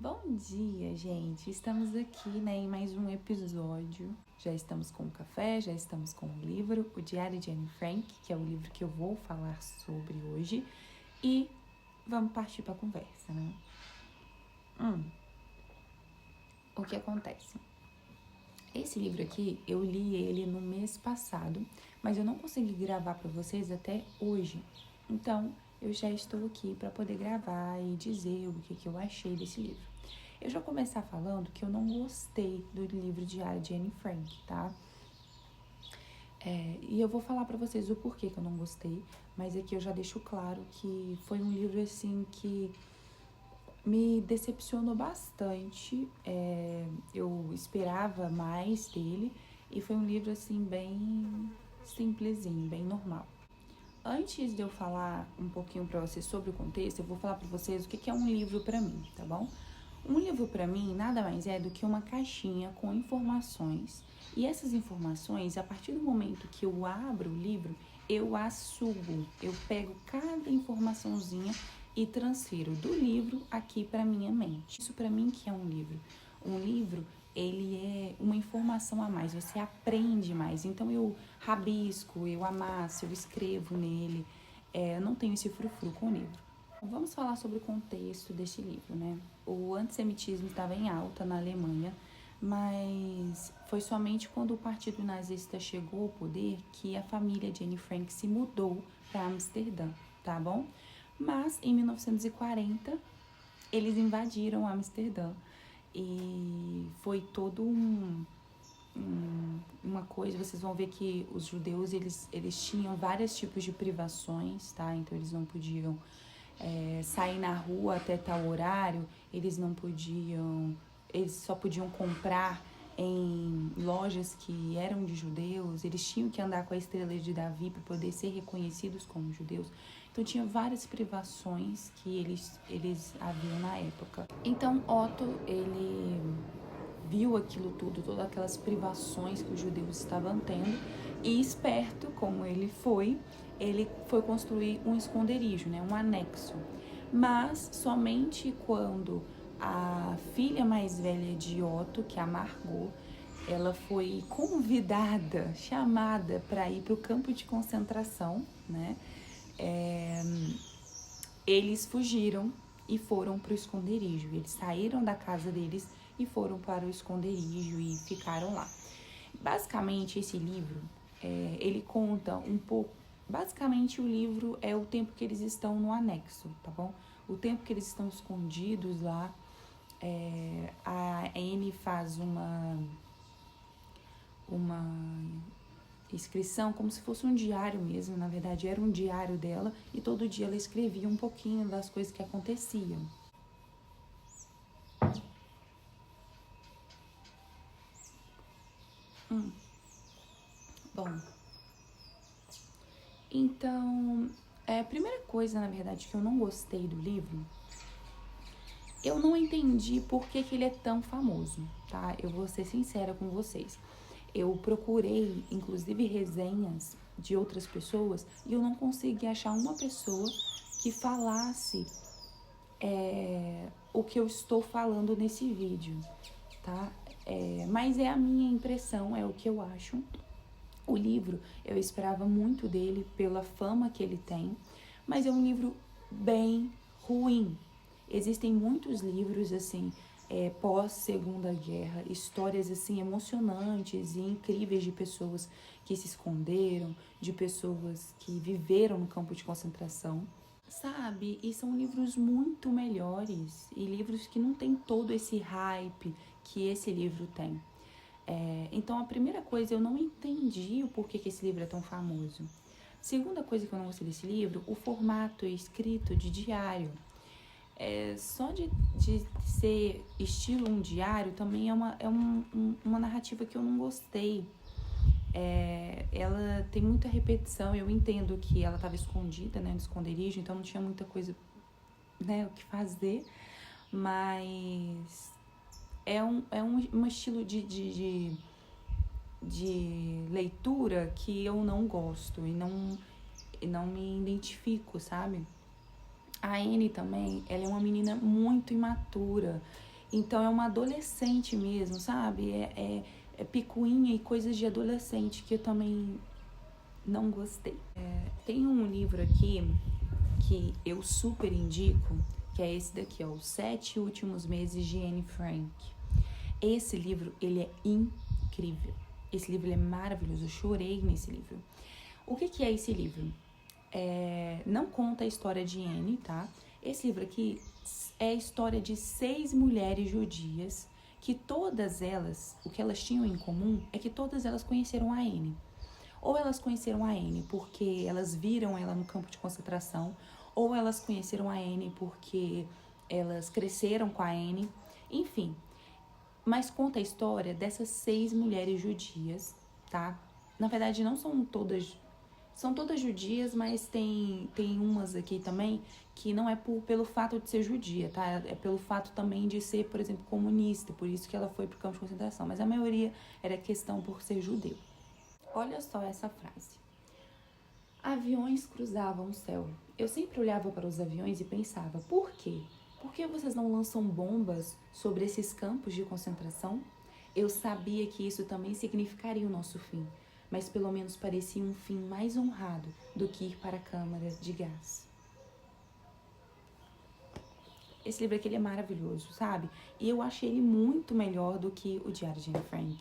Bom dia, gente! Estamos aqui, em mais um episódio. Já estamos com o café, já estamos com o livro, o Diário de Anne Frank, que é o livro que eu vou falar sobre hoje. E vamos partir para a conversa, né? O que acontece? Esse livro aqui, eu li ele no mês passado, mas eu não consegui gravar para vocês até hoje. Então, eu já estou aqui para poder gravar e dizer o que eu achei desse livro. Eu já vou começar falando que eu não gostei do livro Diário de Anne Frank, tá? E eu vou falar pra vocês o porquê que eu não gostei, mas aqui eu já deixo claro que foi um livro, assim, que me decepcionou bastante. Eu esperava mais dele e foi um livro, assim, bem simplesinho, bem normal. Antes de eu falar um pouquinho pra vocês sobre o contexto, eu vou falar pra vocês o que é um livro pra mim, tá bom? Um livro para mim nada mais é do que uma caixinha com informações. E essas informações, a partir do momento que eu abro o livro, eu as subo. Eu pego cada informaçãozinha e transfiro do livro aqui para minha mente. Isso para mim que é um livro. Um livro, ele é uma informação a mais, você aprende mais. Então eu rabisco, eu amasso, eu escrevo nele. Eu não tenho esse frufru com o livro. Vamos falar sobre o contexto deste livro, né? O antissemitismo estava em alta na Alemanha, mas foi somente quando o partido nazista chegou ao poder que a família de Anne Frank se mudou para Amsterdã, tá bom? Mas em 1940 eles invadiram Amsterdã e foi todo uma coisa. Vocês vão ver que os judeus eles tinham vários tipos de privações, tá? Então eles não podiam sair na rua até tal horário, eles só podiam comprar em lojas que eram de judeus, eles tinham que andar com a estrela de Davi para poder ser reconhecidos como judeus. Então tinha várias privações que eles haviam na época. Então Otto, ele viu aquilo tudo, todas aquelas privações que os judeus estavam tendo, e esperto como ele foi construir um esconderijo, né, um anexo. Mas somente quando a filha mais velha de Otto, que é a Margot, ela foi convidada, chamada para ir para o campo de concentração, né, eles fugiram e foram para o esconderijo. Eles saíram da casa deles e foram para o esconderijo e ficaram lá. Basicamente, esse livro, ele conta um pouco. Basicamente, o livro é o tempo que eles estão no anexo, tá bom? O tempo que eles estão escondidos lá. A Anne faz uma inscrição como se fosse um diário mesmo. Na verdade, era um diário dela e todo dia ela escrevia um pouquinho das coisas que aconteciam. Bom, então, a primeira coisa, na verdade, que eu não gostei do livro, eu não entendi por que ele é tão famoso, tá? Eu vou ser sincera com vocês. Eu procurei, inclusive, resenhas de outras pessoas e eu não consegui achar uma pessoa que falasse o que eu estou falando nesse vídeo, tá? Mas é a minha impressão, é o que eu acho. O livro, eu esperava muito dele pela fama que ele tem, mas é um livro bem ruim. Existem muitos livros, assim, pós-Segunda Guerra, histórias, assim, emocionantes e incríveis de pessoas que se esconderam, de pessoas que viveram no campo de concentração, sabe? E são livros muito melhores e livros que não tem todo esse hype que esse livro tem. Então, a primeira coisa, eu não entendi o porquê que esse livro é tão famoso. Segunda coisa que eu não gostei desse livro, o formato escrito de diário. Só de ser estilo um diário também é uma narrativa que eu não gostei. Ela tem muita repetição. Eu entendo que ela estava escondida, né, no esconderijo, então não tinha muita coisa, né, o que fazer, mas um estilo de leitura que eu não gosto e não me identifico, sabe? A Anne também, ela é uma menina muito imatura Então é uma adolescente mesmo, sabe? É picuinha e coisas de adolescente que eu também não gostei. Tem um livro aqui que eu super indico, que é esse daqui, ó, Os 7 Últimos Meses de Anne Frank. Esse livro, ele é incrível. Esse livro é maravilhoso, eu chorei nesse livro. O que é esse livro? Não conta a história de Anne, tá? Esse livro aqui é a história de 6 mulheres judias que todas elas, o que elas tinham em comum é que todas elas conheceram a Anne. Ou elas conheceram a Anne porque elas viram ela no campo de concentração, ou elas conheceram a Anne porque elas cresceram com a Anne, enfim. Mas conta a história dessas 6 mulheres judias, tá? Na verdade, não são todas... São todas judias, mas tem umas aqui também que não é pelo fato de ser judia, tá? É pelo fato também de ser, por exemplo, comunista, por isso que ela foi pro campo de concentração. Mas a maioria era questão por ser judeu. Olha só essa frase. Aviões cruzavam o céu. Eu sempre olhava para os aviões e pensava, por quê? Por que vocês não lançam bombas sobre esses campos de concentração? Eu sabia que isso também significaria o nosso fim, mas pelo menos parecia um fim mais honrado do que ir para a câmara de gás. Esse livro aqui ele é maravilhoso, sabe? E eu achei ele muito melhor do que o Diário de Anne Frank.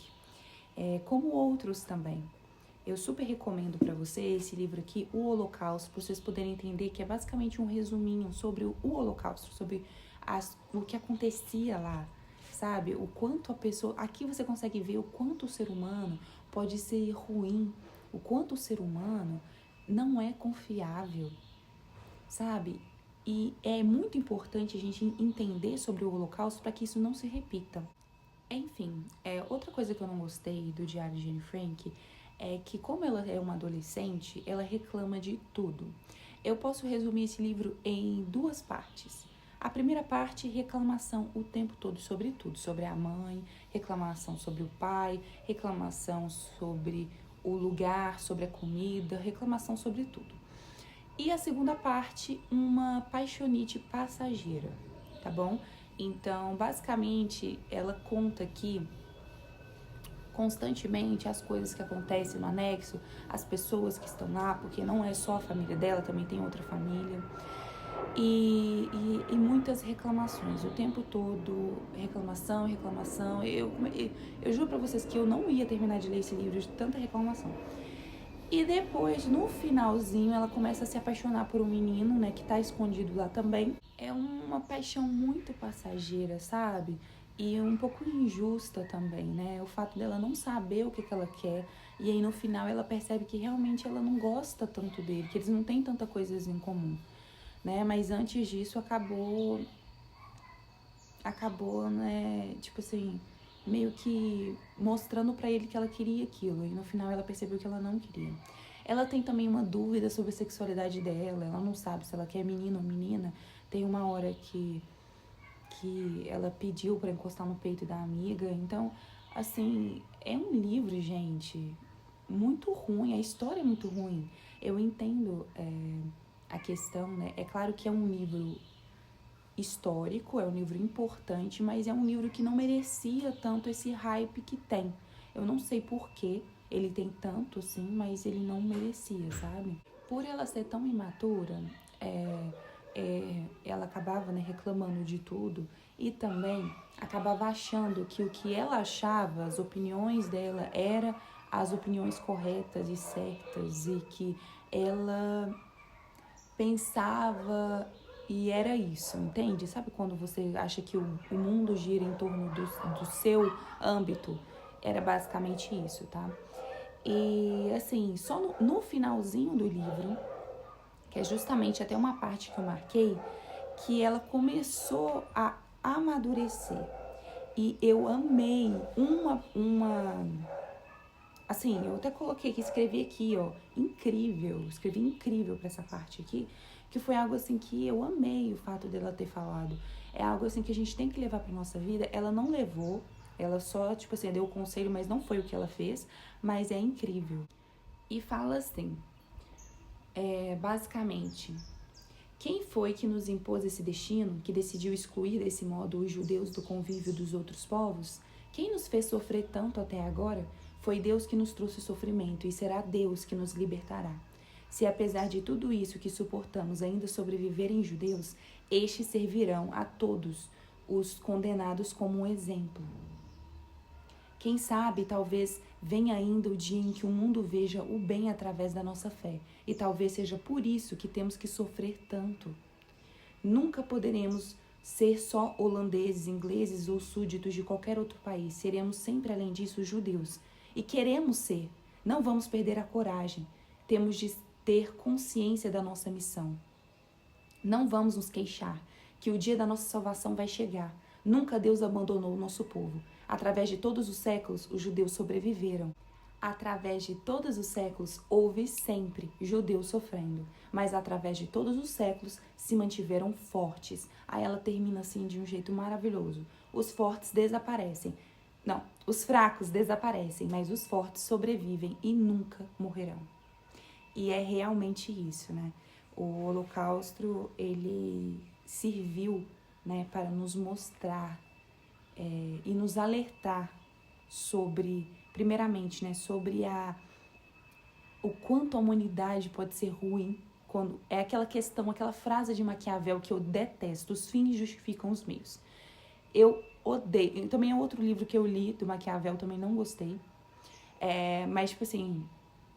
Como outros também. Eu super recomendo para você esse livro aqui, O Holocausto, para vocês poderem entender que é basicamente um resuminho sobre o Holocausto, sobre o que acontecia lá, sabe? O quanto a pessoa... Aqui você consegue ver o quanto o ser humano pode ser ruim, o quanto o ser humano não é confiável, sabe? E é muito importante a gente entender sobre o Holocausto para que isso não se repita. Enfim, outra coisa que eu não gostei do Diário de Anne Frank é que, como ela é uma adolescente, ela reclama de tudo. Eu posso resumir esse livro em 2 partes. A primeira parte, reclamação o tempo todo sobre tudo, sobre a mãe, reclamação sobre o pai, reclamação sobre o lugar, sobre a comida, reclamação sobre tudo. E a segunda parte, uma paixonite passageira, tá bom? Então, basicamente, ela conta aqui constantemente as coisas que acontecem no anexo, as pessoas que estão lá, porque não é só a família dela, também tem outra família. E muitas reclamações, o tempo todo, reclamação. Eu juro pra vocês que eu não ia terminar de ler esse livro de tanta reclamação. E depois, no finalzinho, ela começa a se apaixonar por um menino, né, que tá escondido lá também. É uma paixão muito passageira, sabe? E um pouco injusta também, né? O fato dela não saber o que ela quer. E aí, no final, ela percebe que realmente ela não gosta tanto dele, que eles não têm tanta coisas em comum, né? Mas antes disso, acabou, né, tipo assim, meio que mostrando pra ele que ela queria aquilo. E no final, ela percebeu que ela não queria. Ela tem também uma dúvida sobre a sexualidade dela. Ela não sabe se ela quer menino ou menina. Tem uma hora que ela pediu pra encostar no peito da amiga. Então, assim, é um livro, gente, muito ruim. A história é muito ruim. Eu entendo a questão, né? É claro que é um livro histórico, é um livro importante, mas é um livro que não merecia tanto esse hype que tem. Eu não sei por que ele tem tanto, assim, mas ele não merecia, sabe? Por ela ser tão imatura, ela acabava, né, reclamando de tudo e também acabava achando que o que ela achava, as opiniões dela, eram as opiniões corretas e certas e que ela pensava e era isso, entende? Sabe quando você acha que o mundo gira em torno do seu âmbito? Era basicamente isso, tá? E, assim, só no finalzinho do livro, que é justamente até uma parte que eu marquei, que ela começou a amadurecer. E eu amei assim, eu até coloquei que escrevi aqui, ó, incrível, escrevi incrível pra essa parte aqui, que foi algo assim que eu amei o fato dela ter falado. É algo assim que a gente tem que levar pra nossa vida. Ela não levou, ela só, tipo assim, deu o conselho, mas não foi o que ela fez, mas é incrível. E fala assim, basicamente, Quem foi que nos impôs esse destino, que decidiu excluir desse modo os judeus do convívio dos outros povos? Quem nos fez sofrer tanto até agora? Foi Deus que nos trouxe o sofrimento e será Deus que nos libertará. Se apesar de tudo isso que suportamos ainda sobreviverem judeus, estes servirão a todos os condenados como um exemplo. Quem sabe, talvez venha ainda o dia em que o mundo veja o bem através da nossa fé, e talvez seja por isso que temos que sofrer tanto. Nunca poderemos ser só holandeses, ingleses ou súditos de qualquer outro país. Seremos sempre, além disso, judeus. E queremos ser. Não vamos perder a coragem. Temos de ter consciência da nossa missão. Não vamos nos queixar, que o dia da nossa salvação vai chegar. Nunca Deus abandonou o nosso povo. Através de todos os séculos, os judeus sobreviveram. Através de todos os séculos, houve sempre judeus sofrendo. Mas através de todos os séculos, se mantiveram fortes. Aí ela termina assim de um jeito maravilhoso. Os fortes desaparecem. Não, os fracos desaparecem, mas os fortes sobrevivem e nunca morrerão. E é realmente isso, né? O Holocausto, ele serviu, né, para nos mostrar e nos alertar sobre, primeiramente, né, sobre o quanto a humanidade pode ser ruim, quando é aquela questão, aquela frase de Maquiavel que eu detesto: os fins justificam os meios. Eu odeio. Também é outro livro que eu li do Maquiavel, também não gostei. Mas, tipo assim,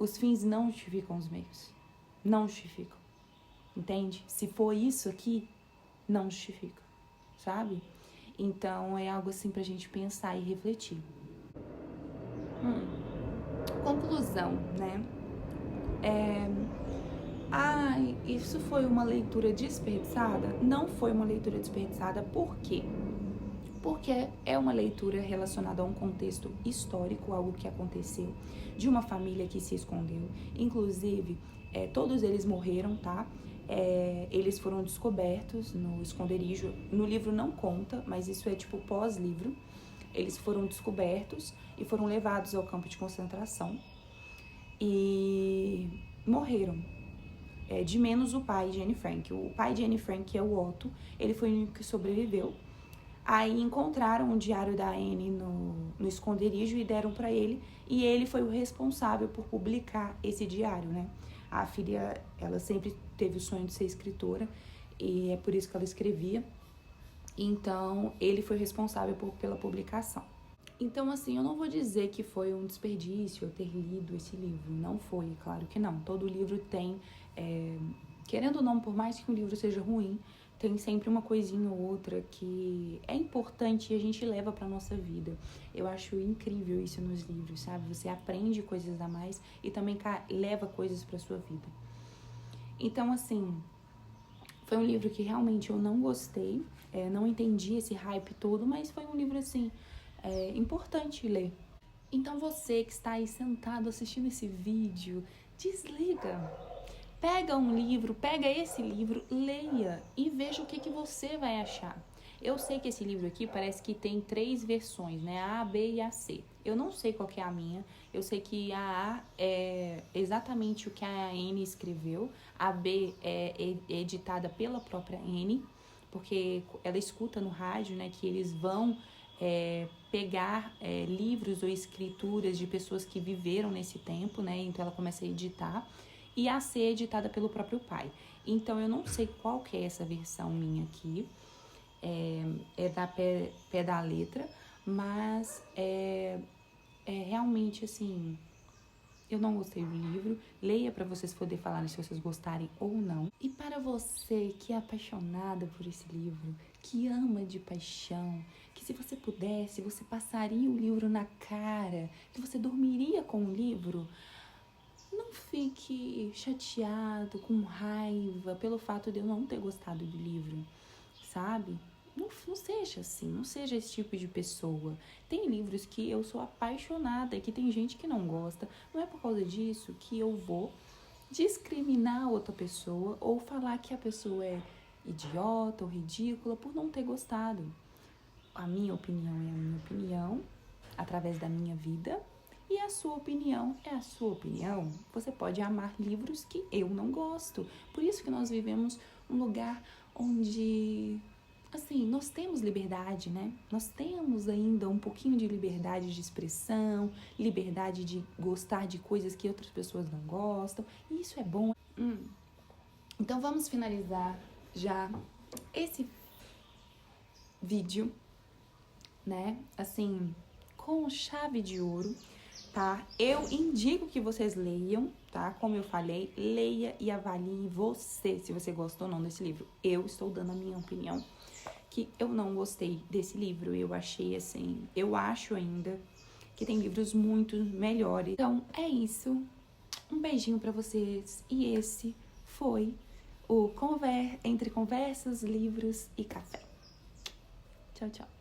os fins não justificam os meios. Não justificam. Entende? Se for isso aqui, não justifica. Sabe? Então, é algo assim pra gente pensar e refletir. Conclusão, né? Isso foi uma leitura desperdiçada? Não foi uma leitura desperdiçada. Por quê? Porque é uma leitura relacionada a um contexto histórico, algo que aconteceu, de uma família que se escondeu. Inclusive, todos eles morreram, tá? Eles foram descobertos no esconderijo. No livro não conta, mas isso é tipo pós-livro. Eles foram descobertos e foram levados ao campo de concentração e morreram. De menos o pai de Anne Frank. O pai de Anne Frank, que é o Otto, ele foi o único que sobreviveu. Aí encontraram o diário da Anne no esconderijo e deram para ele. E ele foi o responsável por publicar esse diário, né? A filha, ela sempre teve o sonho de ser escritora e é por isso que ela escrevia. Então, ele foi responsável pela publicação. Então, assim, eu não vou dizer que foi um desperdício eu ter lido esse livro. Não foi, claro que não. Todo livro tem, querendo ou não, por mais que um livro seja ruim, tem sempre uma coisinha ou outra que é importante e a gente leva pra nossa vida. Eu acho incrível isso nos livros, sabe? Você aprende coisas a mais e também leva coisas pra sua vida. Então, assim, foi um livro que realmente eu não gostei, não entendi esse hype todo, mas foi um livro, assim, importante ler. Então, você que está aí sentado assistindo esse vídeo, desliga. Pega um livro, pega esse livro, leia e veja o que você vai achar. Eu sei que esse livro aqui parece que tem 3 versões, né? A, B e a C. Eu não sei qual que é a minha. Eu sei que a A é exatamente o que a Anne escreveu. A B é editada pela própria Anne, porque ela escuta no rádio, né, que eles vão pegar livros ou escrituras de pessoas que viveram nesse tempo, né? Então ela começa a editar. E a C é editada pelo próprio pai. Então, eu não sei qual que é essa versão minha aqui. É da pé da letra. Mas realmente, assim, eu não gostei do livro. Leia para vocês poderem falar se vocês gostarem ou não. E para você que é apaixonada por esse livro, que ama de paixão, que se você pudesse, você passaria o livro na cara, que você dormiria com o livro, não fique chateado, com raiva, pelo fato de eu não ter gostado do livro, sabe? Não seja assim, não seja esse tipo de pessoa. Tem livros que eu sou apaixonada e que tem gente que não gosta. Não é por causa disso que eu vou discriminar outra pessoa ou falar que a pessoa é idiota ou ridícula por não ter gostado. A minha opinião é a minha opinião, através da minha vida. E a sua opinião é a sua opinião. Você pode amar livros que eu não gosto. Por isso que nós vivemos um lugar onde, assim, nós temos liberdade, né? Nós temos ainda um pouquinho de liberdade de expressão, liberdade de gostar de coisas que outras pessoas não gostam, e isso é bom. Então vamos finalizar já esse vídeo, né? Assim, com chave de ouro, tá? Eu indico que vocês leiam, tá? Como eu falei, leia e avalie você, se você gostou ou não desse livro. Eu estou dando a minha opinião, que eu não gostei desse livro. Eu achei assim, eu acho ainda que tem livros muito melhores. Então, é isso. Um beijinho pra vocês. E esse foi o Entre Conversas, Livros e Café. Tchau, tchau.